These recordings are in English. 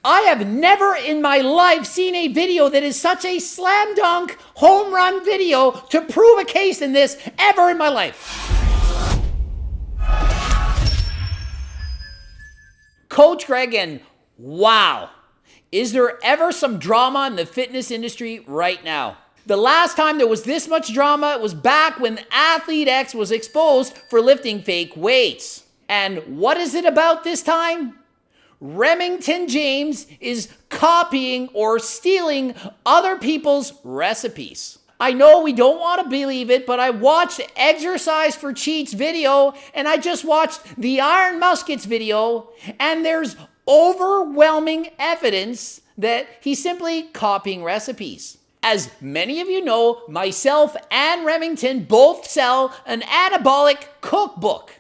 I have never in my life seen a video that is such a slam dunk home run video to prove a case in this ever in my life. Coach Greg, and wow, is there ever some drama in the fitness industry right now? The last time there was this much drama was back when Athlete X was exposed for lifting fake weights. And what is it about this time? Remington James is copying or stealing other people's recipes. I know we don't want to believe it, but I watched Exercise for Cheats video and I just watched the Iron Muskets video, and there's overwhelming evidence that he's simply copying recipes. As many of you know, myself and Remington both sell an anabolic cookbook.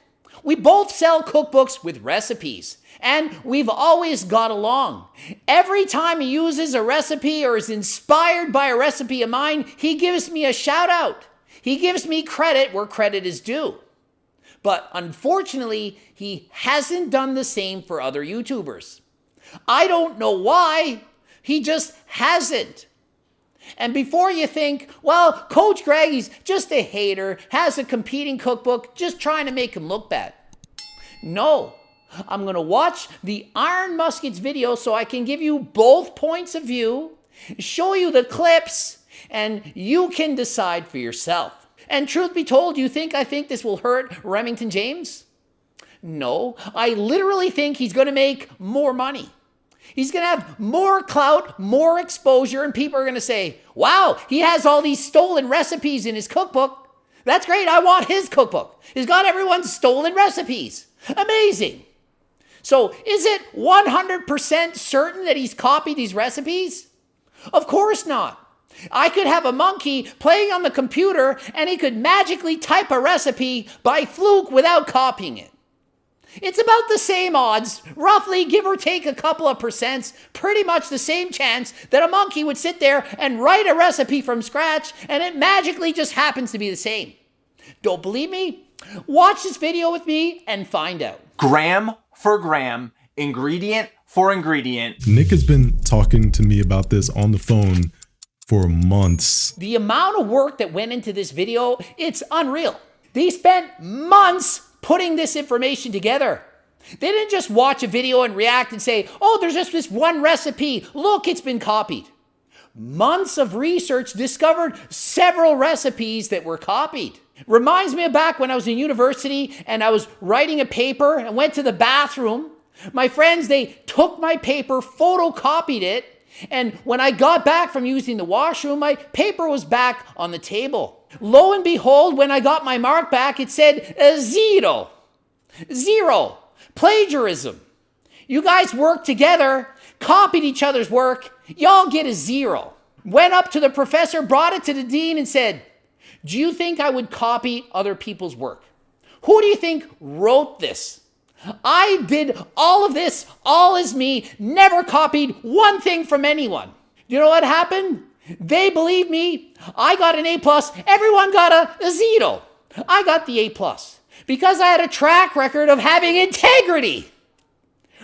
We both sell cookbooks with recipes, and we've always got along. Every time he uses a recipe or is inspired by a recipe of mine, he gives me a shout out. He gives me credit where credit is due. But unfortunately, he hasn't done the same for other YouTubers. I don't know why, he just hasn't. And before you think, well, Coach Greg, he's just a hater, has a competing cookbook, just trying to make him look bad. No, I'm going to watch the Iron Muskets video so I can give you both points of view, show you the clips, and you can decide for yourself. And truth be told, you think I think this will hurt Remington James? No, I literally think he's going to make more money. He's going to have more clout, more exposure, and people are going to say, wow, he has all these stolen recipes in his cookbook. That's great. I want his cookbook. He's got everyone's stolen recipes. Amazing. So is it 100% certain that he's copied these recipes? Of course not. I could have a monkey playing on the computer and he could magically type a recipe by fluke without copying it. It's about the same odds, roughly give or take a couple of percents, pretty much the same chance that a monkey would sit there and write a recipe from scratch and it magically just happens to be the same. Don't believe me? Watch this video with me and find out. Gram for gram, ingredient for ingredient. Nick has been talking to me about this on the phone for months. The amount of work that went into this video, it's unreal. They spent months putting this information together. They didn't just watch a video and react and say, oh, there's just this one recipe. Look, it's been copied. Months of research discovered several recipes that were copied. Reminds me of back when I was in university and I was writing a paper and went to the bathroom. My friends, they took my paper, photocopied it, and when I got back from using the washroom, my paper was back on the table. Lo and behold, when I got my mark back, it said 0. 0. Plagiarism. You guys worked together, copied each other's work, y'all get a 0. Went up to the professor, brought it to the dean and said, do you think I would copy other people's work? Who do you think wrote this? I did all of this, all is me, never copied one thing from anyone. You know what happened? They believed me. I got an A+. Everyone got a 0. I got the A+. Because I had a track record of having integrity.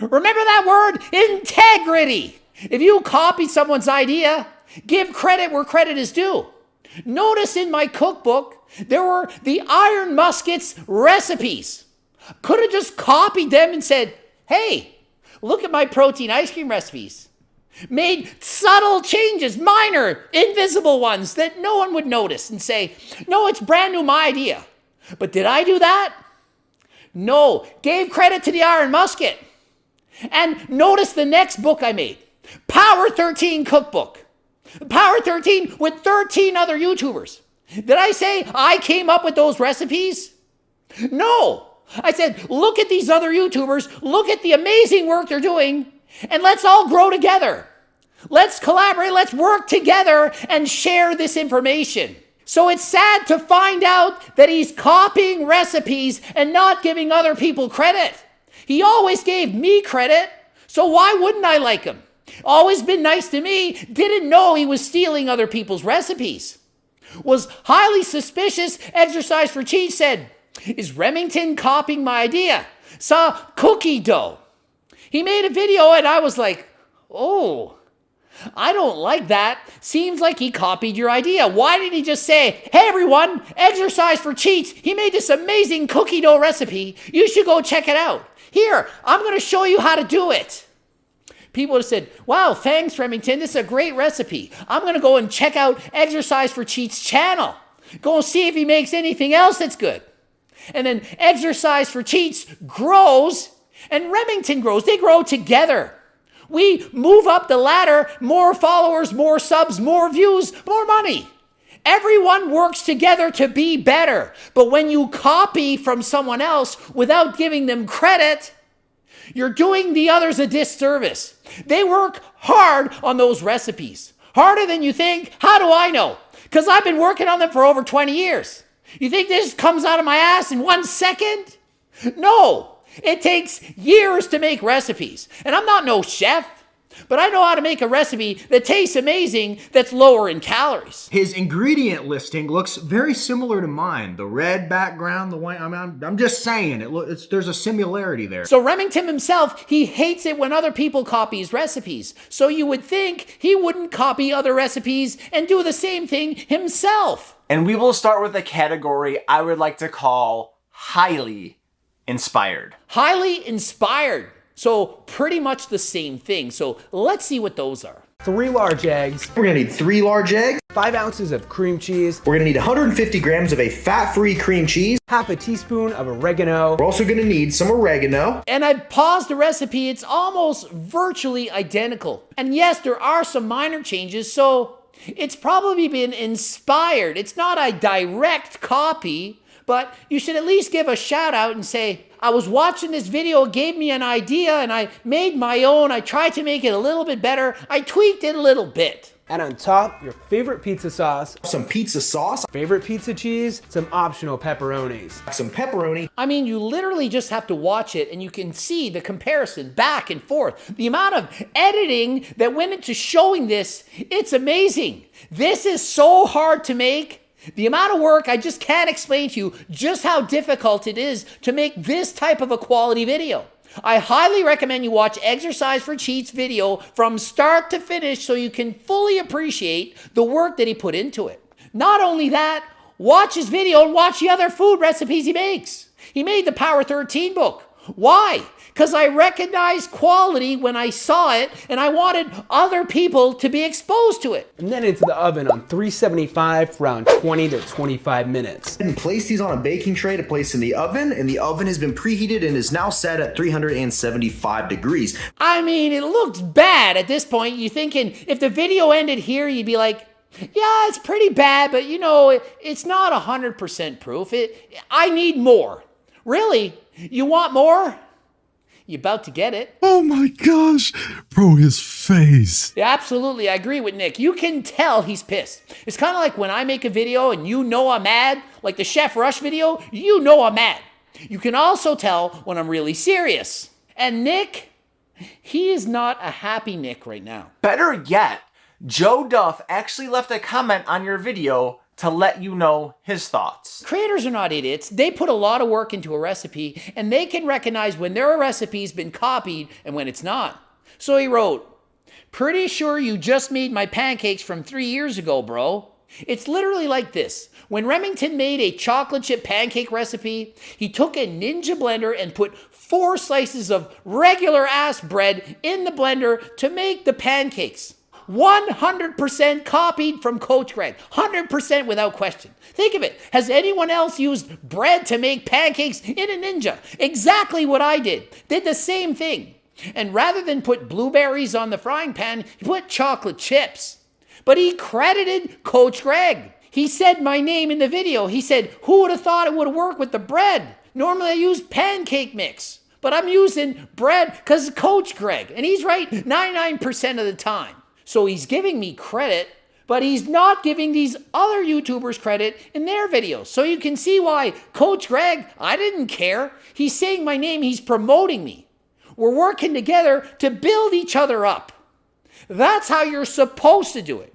Remember that word? Integrity. If you copy someone's idea, give credit where credit is due. Notice in my cookbook, there were the Iron Muskets recipes. Could have just copied them and said, hey, look at my protein ice cream recipes. Made subtle changes, minor, invisible ones that no one would notice and say, no, it's brand new, my idea. But did I do that? No. Gave credit to the Iron Musket. And notice the next book I made, Power 13 Cookbook. Power 13 with 13 other YouTubers. Did I say I came up with those recipes? No. I said, look at these other YouTubers, look at the amazing work they're doing, and let's all grow together. Let's collaborate, let's work together and share this information. So it's sad to find out that he's copying recipes and not giving other people credit. He always gave me credit, so why wouldn't I like him? Always been nice to me, didn't know he was stealing other people's recipes. Was highly suspicious, Exercise for Cheats said, is Remington copying my idea? Saw cookie dough. He made a video and I was like, Oh, I don't like that. Seems like he copied your idea. Why didn't he just say, hey everyone, exercise for cheats. He made this amazing cookie dough recipe. You should go check it out. Here, I'm going to show you how to do it. People would have said, wow, thanks Remington. This is a great recipe. I'm going to go and check out Exercise for Cheats channel. Go and see if he makes anything else that's good. And then Exercise for Cheats grows and Remington grows. They grow together. We move up the ladder, more followers, more subs, more views, more money. Everyone works together to be better. But when you copy from someone else without giving them credit, you're doing the others a disservice. They work hard on those recipes. Harder than you think. How do I know? Because I've been working on them for over 20 years. You think this comes out of my ass in 1 second? No. It takes years to make recipes. And I'm not no chef, but I know how to make a recipe that tastes amazing that's lower in calories. His ingredient listing looks very similar to mine. The red background, the white, I'm just saying, there's a similarity there. So Remington himself, he hates it when other people copy his recipes. So you would think he wouldn't copy other recipes and do the same thing himself. And we will start with a category I would like to call highly inspired. Highly inspired. So pretty much the same thing. So let's see what those are. 3 large eggs, We're gonna need 3 large eggs. 5 ounces of cream cheese, We're gonna need 150 grams of a fat-free cream cheese. half a teaspoon of oregano, We're also gonna need some oregano. And I've paused the recipe. It's almost virtually identical. And yes, there are some minor changes. So it's probably been inspired. It's not a direct copy, but you should at least give a shout out and say, I was watching this video, it gave me an idea, and I made my own. I tried to make it a little bit better. I tweaked it a little bit. and on top, your favorite pizza sauce, Some pizza sauce. favorite pizza cheese, some optional pepperonis. Some pepperoni. I mean, you literally just have to watch it and you can see the comparison back and forth. The amount of editing that went into showing this, it's amazing. This is so hard to make. The amount of work, I just can't explain to you just how difficult it is to make this type of a quality video. I highly recommend you watch Exercise for Cheats video from start to finish so you can fully appreciate the work that he put into it. Not only that, watch his video and watch the other food recipes he makes. He made the Power 13 book. Why? Because I recognized quality when I saw it and I wanted other people to be exposed to it. And then into the oven on 375 for around 20 to 25 minutes. And place these on a baking tray to place in the oven, and the oven has been preheated and is now set at 375 degrees. I mean, it looks bad at this point. You're thinking if the video ended here, you'd be like, yeah, it's pretty bad, but you know, it's not 100% proof. I need more. Really? You want more? You're about to get it. Oh my gosh. Bro, his face. Yeah, absolutely. I agree with Nick. You can tell he's pissed. It's kind of like when I make a video and you know I'm mad, like the Chef Rush video, you know I'm mad. You can also tell when I'm really serious. And Nick, he is not a happy Nick right now. Better yet, Joe Duff actually left a comment on your video to let you know his thoughts. Creators are not idiots. They put a lot of work into a recipe and they can recognize when their recipe's been copied and when it's not. So he wrote, pretty sure you just made my pancakes from 3 years ago, bro. It's literally like this. When Remington made a chocolate chip pancake recipe, he took a Ninja blender and put 4 slices of regular ass bread in the blender to make the pancakes. 100% copied from Coach Greg. 100% without question. Think of it. Has anyone else used bread to make pancakes in a Ninja? Exactly what I did. Did the same thing. And rather than put blueberries on the frying pan, he put chocolate chips. But he credited Coach Greg. He said my name in the video. He said, who would have thought it would work with the bread? Normally I use pancake mix, but I'm using bread because Coach Greg. And he's right 99% of the time. So he's giving me credit, but he's not giving these other YouTubers credit in their videos. So you can see why Coach Greg, I didn't care. He's saying my name, he's promoting me. We're working together to build each other up. That's how you're supposed to do it.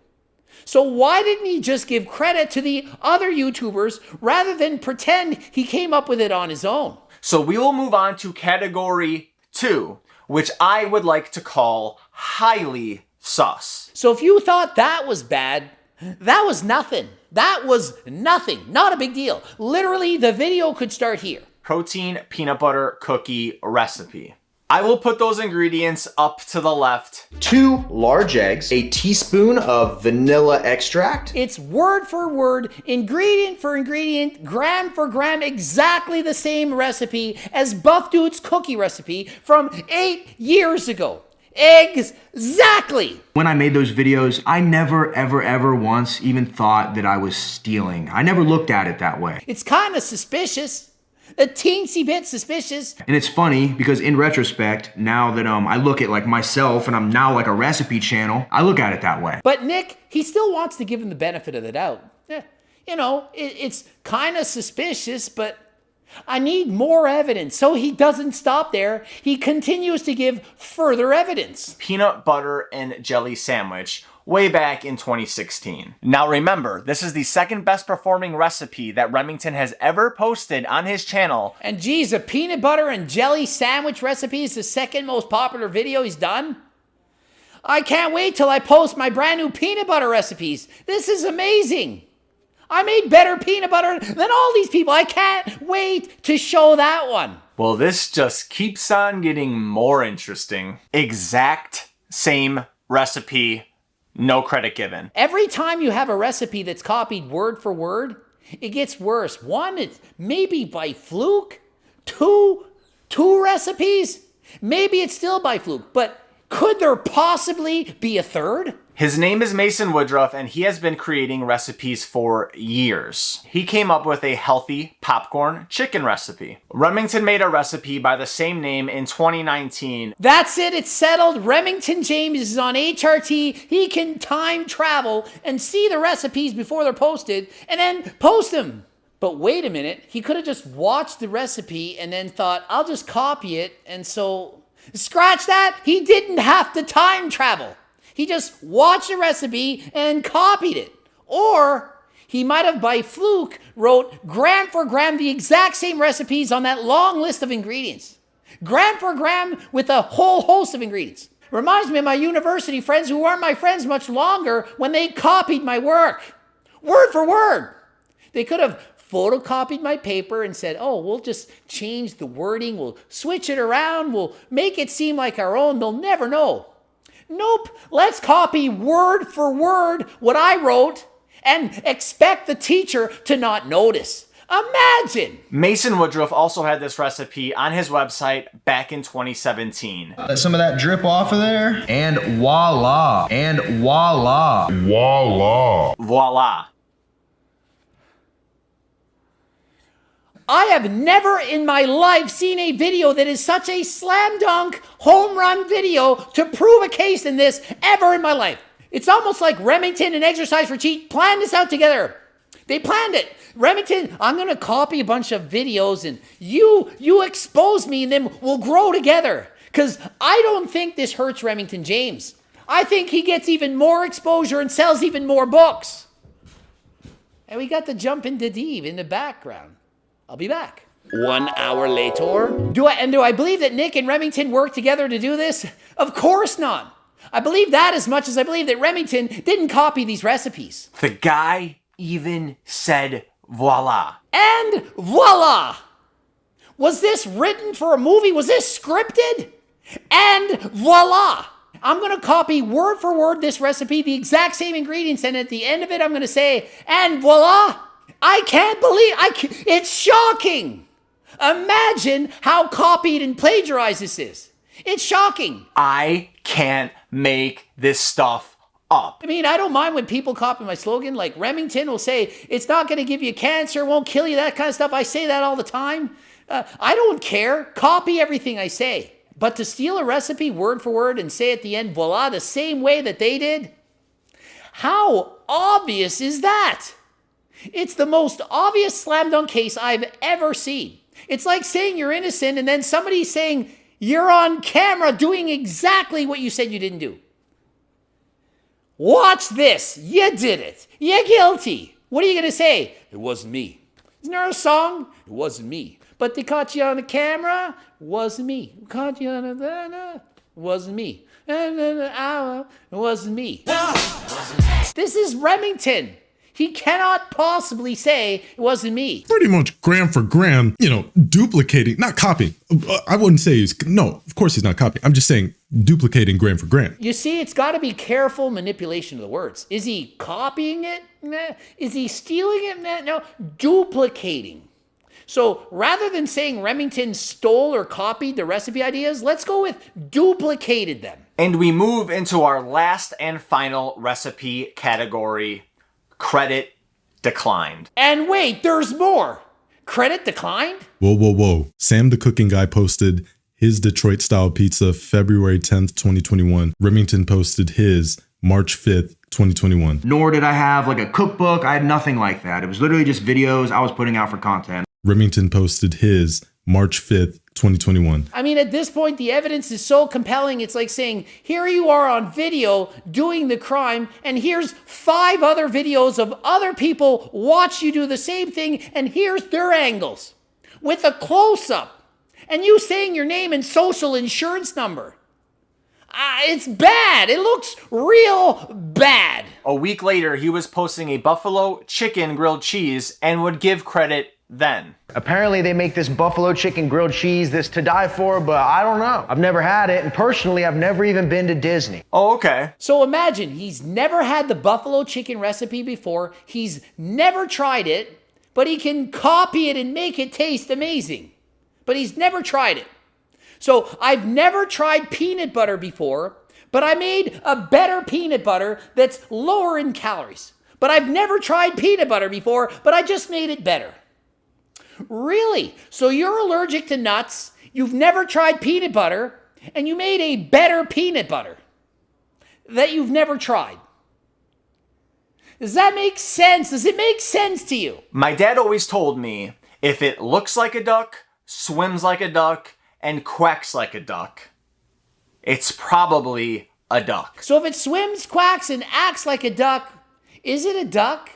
So why didn't he just give credit to the other YouTubers rather than pretend he came up with it on his own? So we will move on to category 2, which I would like to call highly sus. So if you thought that was bad, that was nothing. That was nothing. Not a big deal. Literally, the video could start here. Protein peanut butter cookie recipe. I will put those ingredients up to the left. 2 large eggs, a teaspoon of vanilla extract, It's word for word, ingredient for ingredient, gram for gram, exactly the same recipe as Buff Dude's cookie recipe from 8 years ago. Exactly. When I made those videos, I never, ever once even thought that I was stealing. I never looked at it that way. It's kind of suspicious. A teensy bit suspicious. And it's funny because in retrospect, now that I look at like myself and I'm now like a recipe channel, I look at it that way. But Nick, he still wants to give him the benefit of the doubt. You know, it's kind of suspicious, but I need more evidence. So he doesn't stop there. He continues to give further evidence. Peanut butter and jelly sandwich way back in 2016. Now remember, this is the second best performing recipe that Remington has ever posted on his channel. And geez, a peanut butter and jelly sandwich recipe is the second most popular video he's done? I can't wait till I post my brand new peanut butter recipes. This is amazing. I made better peanut butter than all these people. I can't wait to show that one. Well, this just keeps on getting more interesting. Exact same recipe, no credit given. Every time you have a recipe that's copied word for word, it gets worse. One, it's maybe by fluke. Two recipes, maybe it's still by fluke. But could there possibly be a third? His name is Mason Woodruff, and he has been creating recipes for years. He came up with a healthy popcorn chicken recipe. Remington made a recipe by the same name in 2019. That's it, it's settled. Remington James is on HRT. He can time travel and see the recipes before they're posted and then post them. But wait a minute, he could have just watched the recipe and then thought, I'll just copy it. And so, scratch that, he didn't have to time travel. He just watched the recipe and copied it. Or he might have by fluke wrote gram for gram the exact same recipes on that long list of ingredients. Gram for gram with a whole host of ingredients. Reminds me of my university friends who weren't my friends much longer when they copied my work. Word for word. They could have photocopied my paper and said, oh, we'll just change the wording. We'll switch it around. We'll make it seem like our own. They'll never know. Nope, let's copy word for word what I wrote and expect the teacher to not notice. Imagine! Mason Woodruff also had this recipe on his website back in 2017. let some of that drip off of there, and voila, and voila. Voila. I have never in my life seen a video that is such a slam dunk home run video to prove a case in this ever in my life. It's almost like Remington and Exercise for Cheat planned this out together. They planned it. Remington, I'm going to copy a bunch of videos and you expose me and then we'll grow together. Because I don't think this hurts Remington James. I think he gets even more exposure and sells even more books. And we got the Jumpin' Dadiv in the background. I'll be back. 1 hour later. Do I believe that Nick and Remington worked together to do this? Of course not. I believe that as much as I believe that Remington didn't copy these recipes. The guy even said voila. And voila! Was this written for a movie? Was this scripted? And voila! I'm going to copy word for word this recipe, the exact same ingredients, and at the end of it, I'm going to say, and voila! I can't believe, it's shocking. Imagine how copied and plagiarized this is. It's shocking. I can't make this stuff up. I mean, I don't mind when people copy my slogan. Like Remington will say, it's not going to give you cancer, won't kill you, that kind of stuff. I say that all the time. I don't care. Copy everything I say. But to steal a recipe word for word and say at the end, voila, the same way that they did, how obvious is that? It's the most obvious slam dunk case I've ever seen. It's like saying you're innocent and then somebody saying you're on camera doing exactly what you said you didn't do. Watch this. You did it. You're guilty. What are you going to say? It wasn't me. Isn't there a song? It wasn't me. But they caught you on the camera. wasn't me. Caught you on a, wasn't me. It wasn't me. This is Remington. He cannot possibly say it wasn't me. Pretty much gram for gram, duplicating, not copying. I wouldn't say no, of course he's not copying. I'm just saying duplicating gram for gram. You see, it's got to be careful manipulation of the words. Is he copying it? Nah. Is he stealing it? Nah. No, duplicating. So rather than saying Remington stole or copied the recipe ideas, let's go with duplicated them. And we move into our last and final recipe category, credit declined. And wait, there's more. Credit declined? Whoa. Sam the cooking guy posted his Detroit style pizza February 10th, 2021. Remington posted his March 5th, 2021. Nor did I have like a cookbook. I had nothing like that. It was literally just videos I was putting out for content. Remington posted his March 5th, 2021. I mean, at this point, the evidence is so compelling. It's like saying, here you are on video doing the crime, and here's 5 other videos of other people watch you do the same thing, and here's their angles with a close-up, and you saying your name and social insurance number. It's bad. It looks real bad. A week later, he was posting a buffalo chicken grilled cheese and would give credit then. Apparently they make this buffalo chicken grilled cheese this to die for, but I don't know. I've never had it, and personally, I've never even been to Disney. Oh, okay. So imagine he's never had the buffalo chicken recipe before. He's never tried it, but he can copy it and make it taste amazing. But he's never tried it. So I've never tried peanut butter before, but I made a better peanut butter that's lower in calories. But I've never tried peanut butter before, but I just made it better. Really? So you're allergic to nuts, you've never tried peanut butter, and you made a better peanut butter that you've never tried. Does that make sense? Does it make sense to you? My dad always told me, if it looks like a duck, swims like a duck, and quacks like a duck, it's probably a duck. So if it swims, quacks, and acts like a duck, is it a duck?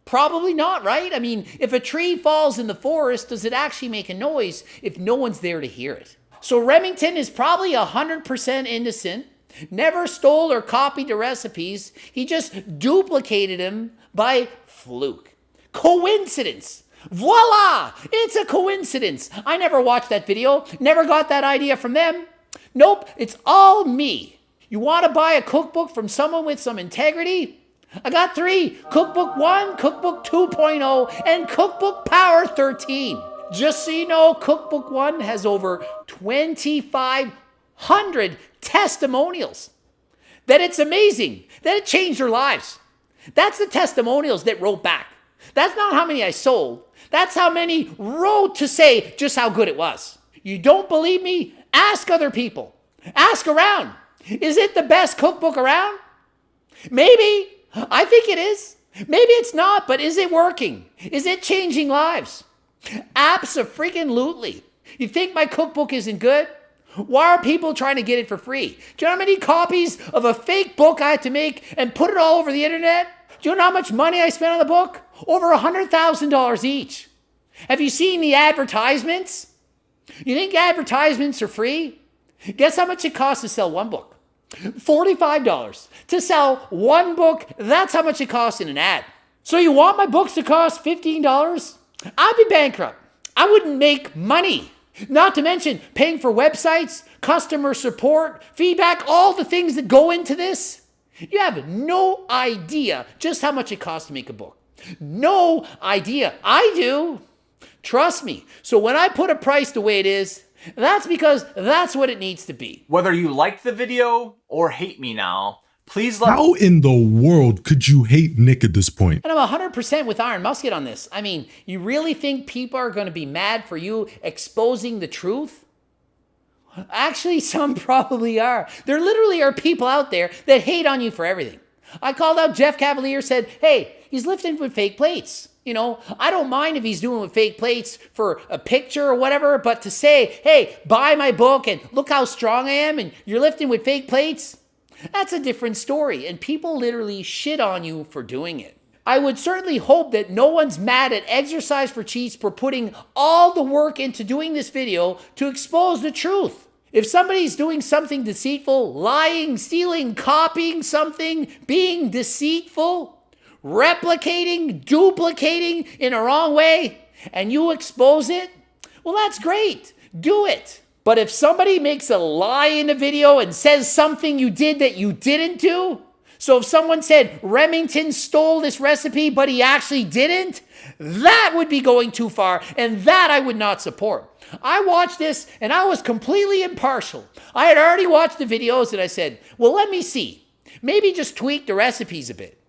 Probably not, right? I mean, if a tree falls in the forest, does it actually make a noise if no one's there to hear it? So Remington is probably 100% innocent, never stole or copied the recipes. He just duplicated them by fluke. Coincidence. Voila! It's a coincidence. I never watched that video, never got that idea from them. Nope, it's all me. You want to buy a cookbook from someone with some integrity? I got 3, Cookbook 1, Cookbook 2.0, and Cookbook Power 13. Just so you know, Cookbook 1 has over 2,500 testimonials. That it's amazing, that it changed their lives. That's the testimonials that wrote back. That's not how many I sold. That's how many wrote to say just how good it was. You don't believe me? Ask other people. Ask around. Is it the best cookbook around? Maybe. I think it is. Maybe it's not, but is it working? Is it changing lives? Abso-freaking-lutely. You think my cookbook isn't good? Why are people trying to get it for free? Do you know how many copies of a fake book I had to make and put it all over the internet? Do you know how much money I spent on the book? Over $100,000 each. Have you seen the advertisements? You think advertisements are free? Guess how much it costs to sell one book? $45. To sell one book, that's how much it costs in an ad. So you want my books to cost $15? I'd be bankrupt. I wouldn't make money. Not to mention paying for websites, customer support, feedback, all the things that go into this. You have no idea just how much it costs to make a book. No idea. I do. Trust me. So when I put a price the way it is, that's because that's what it needs to be. Whether you like the video or hate me now, please let How in the world could you hate Nick at this point? And I'm 100% with Iron Musket on this. I mean, you really think people are going to be mad for you exposing the truth? Actually, some probably are. There literally are people out there that hate on you for everything. I called out Jeff Cavalier, said, hey, he's lifting with fake plates. You know, I don't mind if he's doing with fake plates for a picture or whatever, but to say, hey, buy my book and look how strong I am and you're lifting with fake plates, that's a different story. And people literally shit on you for doing it. I would certainly hope that no one's mad at Exercise for Cheats for putting all the work into doing this video to expose the truth. If somebody's doing something deceitful, lying, stealing, copying something, being deceitful, replicating, duplicating in a wrong way, and you expose it, well, that's great. Do it. But if somebody makes a lie in a video and says something you did that you didn't do, so if someone said Remington stole this recipe, but he actually didn't, that would be going too far, and that I would not support. I watched this, and I was completely impartial. I had already watched the videos, and I said, well, let me see. Maybe just tweak the recipes a bit.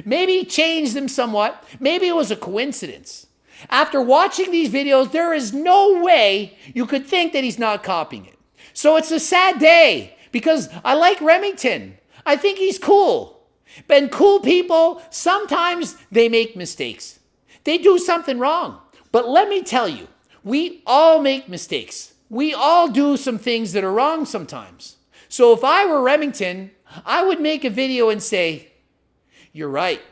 Maybe change them somewhat. Maybe it was a coincidence. After watching these videos, there is no way you could think that he's not copying it. So it's a sad day, because I like Remington. I think he's cool. And cool people, sometimes they make mistakes. They do something wrong. But let me tell you, we all make mistakes. We all do some things that are wrong sometimes. So if I were Remington, I would make a video and say, you're right.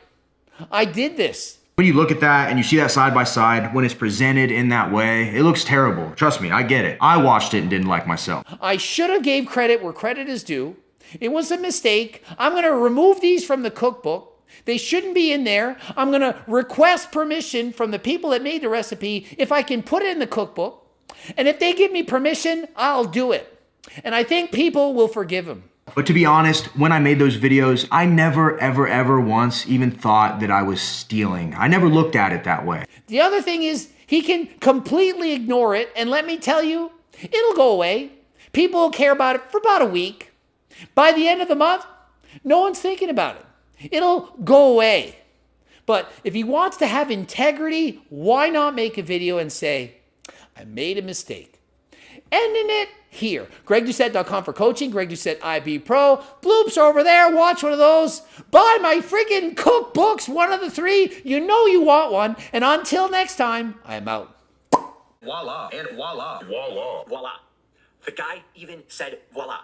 I did this. When you look at that and you see that side by side, when it's presented in that way, it looks terrible. Trust me, I get it. I watched it and didn't like myself. I should have gave credit where credit is due. It was a mistake. I'm going to remove these from the cookbook. They shouldn't be in there. I'm going to request permission from the people that made the recipe if I can put it in the cookbook. And if they give me permission, I'll do it. And I think people will forgive him. But to be honest, when I made those videos, I never, ever once even thought that I was stealing. I never looked at it that way. The other thing is he can completely ignore it. And let me tell you, it'll go away. People will care about it for about a week. By the end of the month, no one's thinking about it. It'll go away. But if he wants to have integrity, why not make a video and say, I made a mistake? Ending it here. GregDoucette.com for coaching. Greg Doucette IB Pro. Bloops over there. Watch one of those. Buy my freaking cookbooks. One of the three. You know you want one. And until next time, I am out. Voila. And voila. Voila. Voila. The guy even said voila.